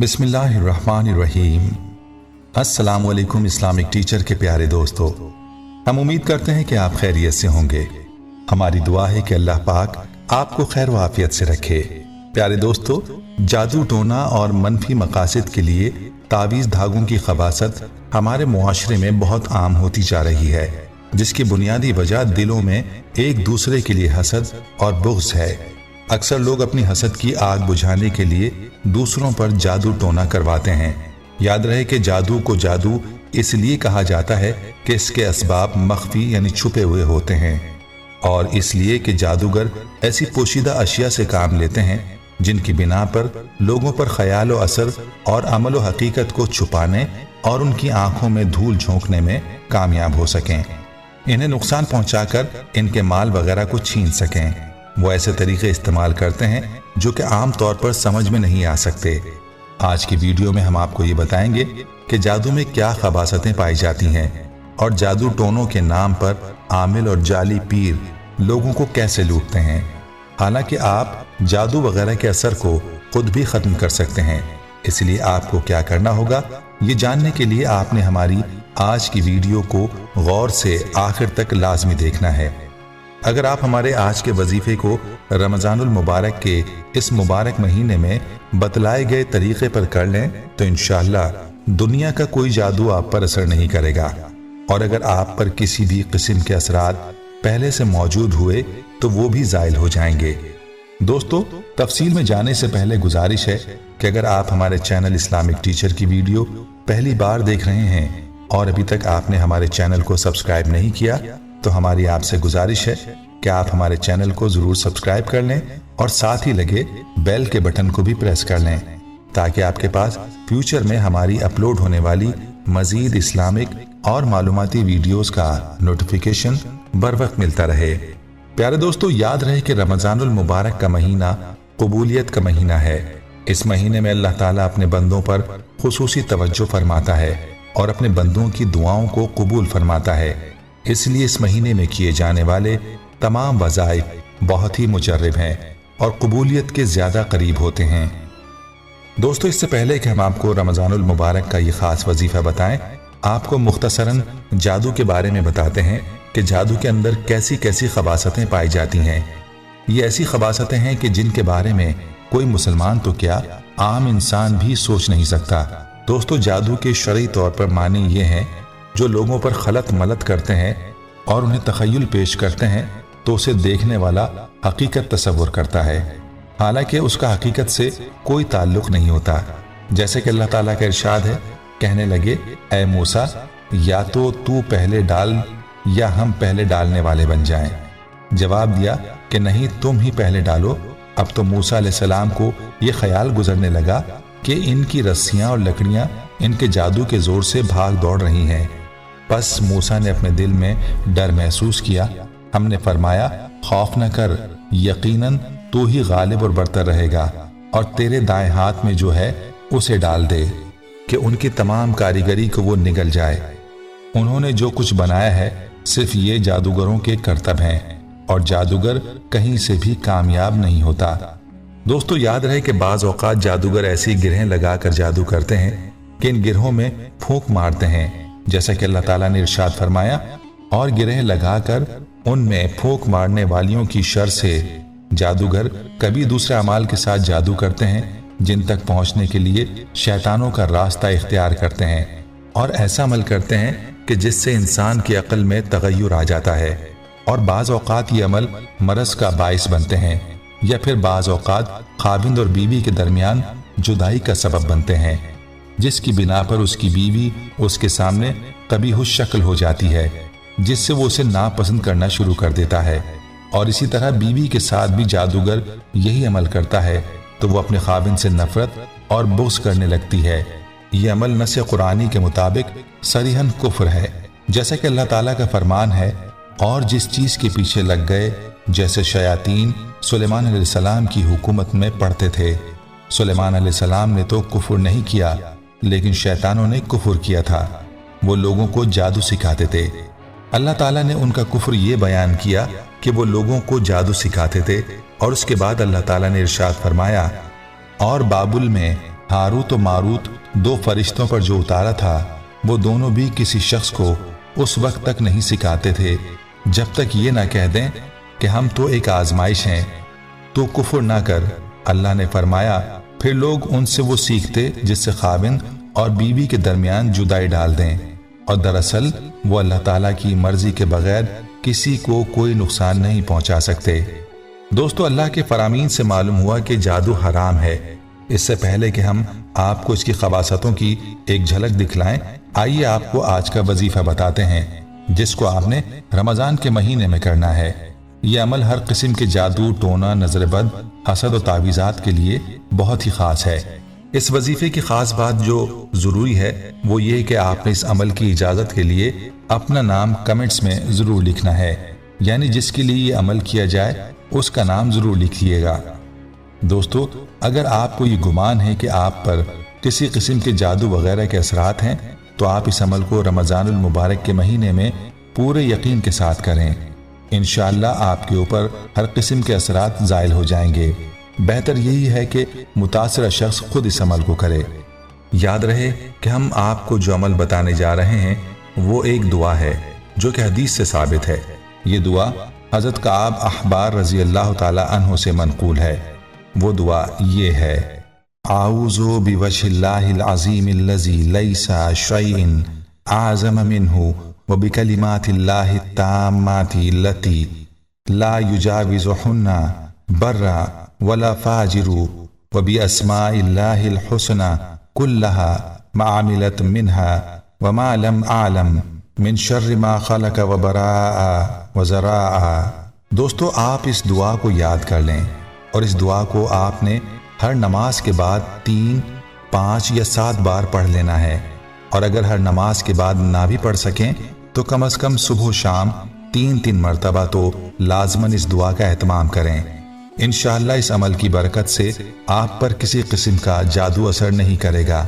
बिस्मिल्लाहिर्रहमानिर्रहीम। अस्सलामु अलैकुम इस्लामिक टीचर के प्यारे दोस्तों, हम उम्मीद करते हैं कि आप खैरियत से होंगे। हमारी दुआ है कि अल्लाह पाक आपको खैर व आफियत से रखे। प्यारे दोस्तों, जादू टोना और मनफी मकासद के लिए तावीज़ धागों की खबासत हमारे मुआशरे में बहुत आम होती जा रही है, जिसकी बुनियादी वजह दिलों में एक दूसरे के लिए हसद और बुग़्ज़ है। अक्सर लोग अपनी हसद की आग बुझाने के लिए दूसरों पर जादू टोना करवाते हैं। याद रहे कि जादू को जादू इसलिए कहा जाता है कि इसके असबाब मख्फी यानी छुपे हुए होते हैं, और इसलिए कि जादूगर ऐसी पोशीदा अशिया से काम लेते हैं जिनकी बिना पर लोगों पर ख्याल व असर और अमल व हकीकत को छुपाने और उनकी आंखों में धूल झोंकने में कामयाब हो सकें, इन्हें नुकसान पहुंचाकर इनके माल वगैरह को छीन सकें। वो ऐसे तरीके इस्तेमाल करते हैं जो कि आम तौर पर समझ में नहीं आ सकते। आज की वीडियो में हम आपको ये बताएंगे कि जादू में क्या खबासतें पाई जाती हैं और जादू टोनों के नाम पर आमिल और जाली पीर लोगों को कैसे लूटते हैं। हालांकि आप जादू वगैरह के असर को खुद भी ख़त्म कर सकते हैं, इसलिए आपको क्या करना होगा ये जानने के लिए आपने हमारी आज की वीडियो को गौर से आखिर तक लाजमी देखना है। अगर आप हमारे आज के वजीफे को रमज़ानुल मुबारक के इस मुबारक महीने में बतलाए गए तरीके पर कर लें तो इंशाअल्लाह दुनिया का कोई जादू आप पर असर नहीं करेगा, और अगर आप पर किसी भी किस्म के असरात पहले से मौजूद हुए तो वो भी ज़ाइल हो जाएंगे। दोस्तों, तफसील में जाने से पहले गुजारिश है कि अगर आप हमारे चैनल इस्लामिक टीचर की वीडियो पहली बार देख रहे हैं और अभी तक आपने हमारे चैनल को सब्सक्राइब नहीं किया तो हमारी आपसे गुजारिश है कि आप हमारे चैनल को जरूर सब्सक्राइब कर लें और साथ ही लगे बेल के बटन को भी प्रेस कर लें, ताकि आपके पास फ्यूचर में हमारी अपलोड होने वाली मजीद इस्लामिक और मालूमाती वीडियोस का नोटिफिकेशन बर वक्त मिलता रहे। प्यारे दोस्तों, याद रहे कि रमज़ानुल मुबारक का महीना कबूलियत का महीना है। इस महीने में अल्लाह ताला अपने बंदों पर खुसूसी तवज्जो फरमाता है और अपने बंदों की दुआओं को कबूल फरमाता है। इसलिए इस महीने में किए जाने वाले तमाम वज़ाइफ बहुत ही मुजर्रब हैं और कबूलियत के ज़्यादा करीब होते हैं। दोस्तों, इससे पहले कि हम आपको रमज़ानुल मुबारक का ये ख़ास वजीफ़ा बताएं, आपको मुख्तसरन जादू के बारे में बताते हैं कि जादू के अंदर कैसी कैसी खबासतें पाई जाती हैं। ये ऐसी खबासतें हैं कि जिनके बारे में कोई मुसलमान तो क्या आम इंसान भी सोच नहीं सकता। दोस्तों, जादू के शरई तौर पर माने ये हैं जो लोगों पर खलत मलत करते हैं और उन्हें तखय्युल पेश करते हैं तो उसे देखने वाला हकीकत तसव्वुर करता है, हालांकि उसका हकीकत से कोई ताल्लुक नहीं होता। जैसे कि अल्लाह ताला का इरशाद है, कहने लगे, ऐ मूसा, या तो तू पहले डाल या हम पहले डालने वाले बन जाएं। जवाब दिया कि नहीं, तुम ही पहले डालो। अब तो मूसा अलैहिस्सलाम को यह ख्याल गुजरने लगा कि इनकी रस्सियां और लकड़ियां इनके जादू के जोर से भाग दौड़ रही हैं। बस मूसा ने अपने दिल में डर महसूस किया। हमने फरमाया, खौफ न कर, यकीनन तू ही गालिब और बरतर रहेगा, और तेरे दाएं हाथ में जो है उसे डाल दे कि उनकी तमाम कारीगरी को वो निगल जाए। उन्होंने जो कुछ बनाया है सिर्फ ये जादूगरों के करतब हैं, और जादूगर कहीं से भी कामयाब नहीं होता। दोस्तों, याद रहे कि बाज़ औक़ात जादूगर ऐसी गिरहें लगाकर जादू करते हैं कि इन गिरहों में फूंक मारते हैं, जैसा कि अल्लाह ताला ने इरशाद फरमाया, और गिरहें लगाकर उनमें फूंक मारने वालियों की शर से जादूगर कभी दूसरे अमाल के साथ जादू करते हैं जिन तक पहुंचने के लिए शैतानों का रास्ता इख्तियार करते हैं, और ऐसा अमल करते हैं कि जिससे इंसान की अक्ल में तगय्युर आ जाता है, और बाज़ औक़ात ये अमल मरज का बाइस बनते हैं, या फिर बाज़ औक़ात खाविंद और बीवी के दरमियान जुदाई का सबब बनते हैं, जिसकी बिना पर उसकी बीवी उसके सामने कबीहुश शक्ल हो जाती है, जिससे वो उसे नापसंद करना शुरू कर देता है। और इसी तरह बीवी के साथ भी जादूगर यही अमल करता है तो वो अपने खाविंद से नफरत और बुग़्ज़ करने लगती है। ये अमल नस कुरानी के मुताबिक सरीहन कुफ्र है, जैसा कि अल्लाह ताला का फरमान है, और जिस चीज़ के पीछे लग गए, जैसे शयातीन सुलेमान अलैहिस्सलाम की हुकूमत में पढ़ते थे। सुलेमान अलैहिस्सलाम ने तो कुफ्र नहीं किया, लेकिन शैतानों ने कुफ्र किया था। वो लोगों को जादू सिखाते थे। अल्लाह ताला ने उनका कुफ्र ये बयान किया कि वो लोगों को जादू सिखाते थे, और उसके बाद अल्लाह ताला ने इरशाद फरमाया, और बाबुल में हारूत और मारूत 2 फरिश्तों पर जो उतारा था, वो दोनों भी किसी शख्स को उस वक्त तक नहीं सिखाते थे जब तक ये ना कह दें कि हम तो एक आजमाइश हैं, तो कुफ्र ना कर। अल्लाह ने फरमाया, फिर लोग उनसे वो सीखते जिससे खाविंद और बीवी के दरमियान जुदाई डाल दें, और दरअसल वो अल्लाह ताला की मर्जी के बगैर किसी को कोई नुकसान नहीं पहुंचा सकते। दोस्तों, अल्लाह के फरामीन से मालूम हुआ कि जादू हराम है। इससे पहले कि हम आपको इसकी खबासतों की एक झलक दिखलाएं, आइए आपको आज का वजीफा बताते हैं जिसको आपने रमजान के महीने में करना है। यह अमल हर किस्म के जादू, टोना, नजरबद, हसद और तावीज़ात के लिए बहुत ही खास है। इस वजीफे की खास बात जो जरूरी है वो ये कि आपने इस अमल की इजाजत के लिए अपना नाम कमेंट्स में जरूर लिखना है, यानी जिसके लिए ये अमल किया जाए उसका नाम जरूर लिखिएगा। दोस्तों, अगर आपको ये गुमान है कि आप पर किसी किस्म के जादू वगैरह के असरात हैं, तो आप इस अमल को रमजानुल मुबारक के महीने में पूरे यकीन के साथ करें। इंशाअल्लाह आपके ऊपर हर किस्म के असरात ज़ाइल हो जाएंगे। बेहतर यही है कि मुतासरा शख्स खुद इस अमल को करे। याद रहे कि हम आपको जो अमल बताने जा रहे हैं वो एक दुआ है जो कि हदीस से साबित है। ये दुआ हज़रत काब अहबार रज़ी अल्लाह ताला अन्हु से मनक़ूल है। वो दुआ ये है, आऊज़ु बिवजहिल्लाहिल अज़ीमिल्लज़ी लैसा शैइन आज़म मिन्हु व बिकलिमातिल्लाहि ताम्माति लती ला युजाविज़ुहुन्ना बर्रा वला फाजिरु व बिअस्माइल्लाहिल हुस्ना कुल्लहा मा अमिलत मिन्हा व मा लम आलम मिन शर्रि मा खलक व बराआ व ज़राआ। दोस्तों, आप इस दुआ को याद कर लें और इस दुआ को आपने हर नमाज के बाद 3, 5 या 7 बार पढ़ लेना है, और अगर हर नमाज के बाद ना भी पढ़ सकें तो कम से कम सुबह शाम 3-3 मरतबा तो लाजमन इस दुआ का एहतमाम करें। इंशाअल्लाह इस अमल की बरकत से आप पर किसी किस्म का जादू असर नहीं करेगा,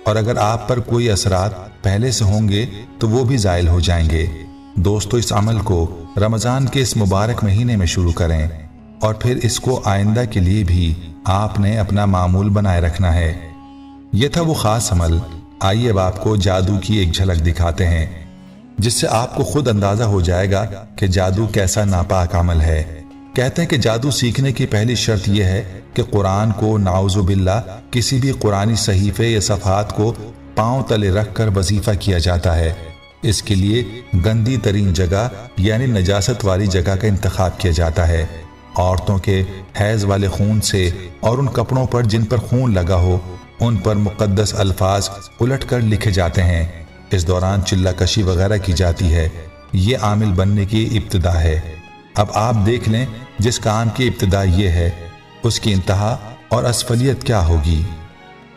और अगर आप पर कोई असरात पहले से होंगे तो वो भी ज़ाइल हो जाएंगे। दोस्तों, इस अमल को रमज़ान के इस मुबारक महीने में शुरू करें और फिर इसको आइंदा के लिए भी आपने अपना मामूल बनाए रखना है। यह था वो खास अमल। आइए अब आपको जादू की एक झलक दिखाते हैं जिससे आपको खुद अंदाजा हो जाएगा कि जादू कैसा नापाक अमल है। कहते हैं कि जादू सीखने की पहली शर्त यह है कि कुरान को नाउज़ु बिल्लाह किसी भी कुरानी सहीफे या सफ़हात को पांव तले रख कर वजीफा किया जाता है। इसके लिए गंदी तरीन जगह यानी नजासत वाली जगह का इंतखाब किया जाता है। औरतों के हैज़ वाले खून से और उन कपड़ों पर जिन पर खून लगा हो उन पर मुक़द्दस अल्फाज उलट कर लिखे जाते हैं। इस दौरान चिल्ला कशी वगैरह की जाती है। ये आमिल बनने की इब्तिदा है। अब आप देख लें, जिस काम की इब्तिदा ये है उसकी इंतहा और असफलियत क्या होगी।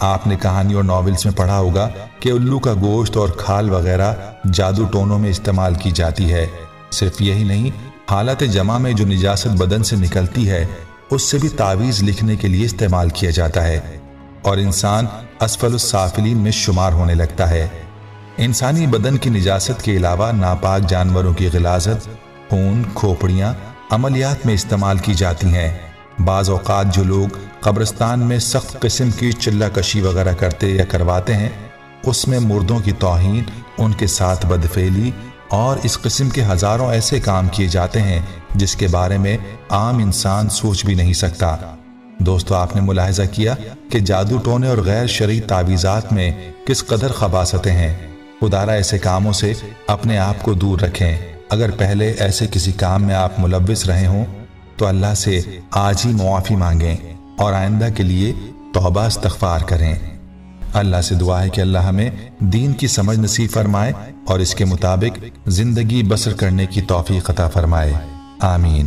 आपने कहानी और नॉवेल्स में पढ़ा होगा कि उल्लू का गोश्त और खाल वगैरह जादू टोनों में इस्तेमाल की जाती है। सिर्फ यही नहीं, हालत जमा में जो निजासत बदन से निकलती है उससे भी तावीज़ लिखने के लिए इस्तेमाल किया जाता है और इंसान असफलुस साफिलीन में शुमार होने लगता है। इंसानी बदन की निजासत के अलावा नापाक जानवरों की गिलाजत, खून, खोपड़ियाँ अमलियात में इस्तेमाल की जाती हैं। बाज़ औक़ात जो लोग कब्रिस्तान में सख्त किस्म की चिल्ला कशी वगैरह करते या करवाते हैं उसमें मुर्दों की तौहीन, उनके साथ बदफेली और इस किस्म के हज़ारों ऐसे काम किए जाते हैं जिसके बारे में आम इंसान सोच भी नहीं सकता। दोस्तों, आपने मुलाहिजा किया कि जादू टोने और गैर शरई तावीज़ात में किस कदर खबासतें हैं। खुदारा ऐसे कामों से अपने आप को दूर रखें। अगर पहले ऐसे किसी काम में आप मुलव्विस रहे हों तो अल्लाह से आज ही मुआफ़ी मांगें और आइंदा के लिए तौबा इस्तग़फ़ार करें। अल्लाह से दुआ है कि अल्लाह हमें दीन की समझ नसीब फरमाए और इसके मुताबिक ज़िंदगी बसर करने की तौफ़ीक़ अता फरमाए। आमीन।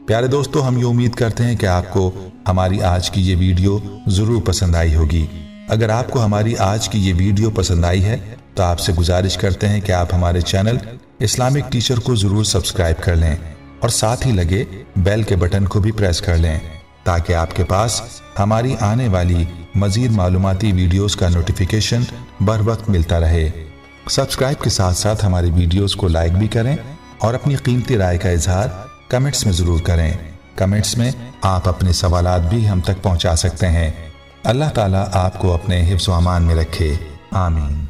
प्यारे दोस्तों, हम ये उम्मीद करते हैं कि आपको हमारी आज की ये वीडियो ज़रूर पसंद आई होगी। अगर आपको हमारी आज की ये वीडियो पसंद आई है तो आपसे गुजारिश करते हैं कि आप हमारे चैनल इस्लामिक टीचर को ज़रूर सब्सक्राइब कर लें और साथ ही लगे बेल के बटन को भी प्रेस कर लें ताकि आपके पास हमारी आने वाली मज़ीद मालूमाती वीडियोस का नोटिफिकेशन बर वक्त मिलता रहे। सब्सक्राइब के साथ साथ हमारी वीडियोस को लाइक भी करें और अपनी कीमती राय का इजहार कमेंट्स में ज़रूर करें। कमेंट्स में आप अपने सवालात भी हम तक पहुंचा सकते हैं। अल्लाह ताला आपको अपने हिफ्ज़ व अमान में रखे। आमीन।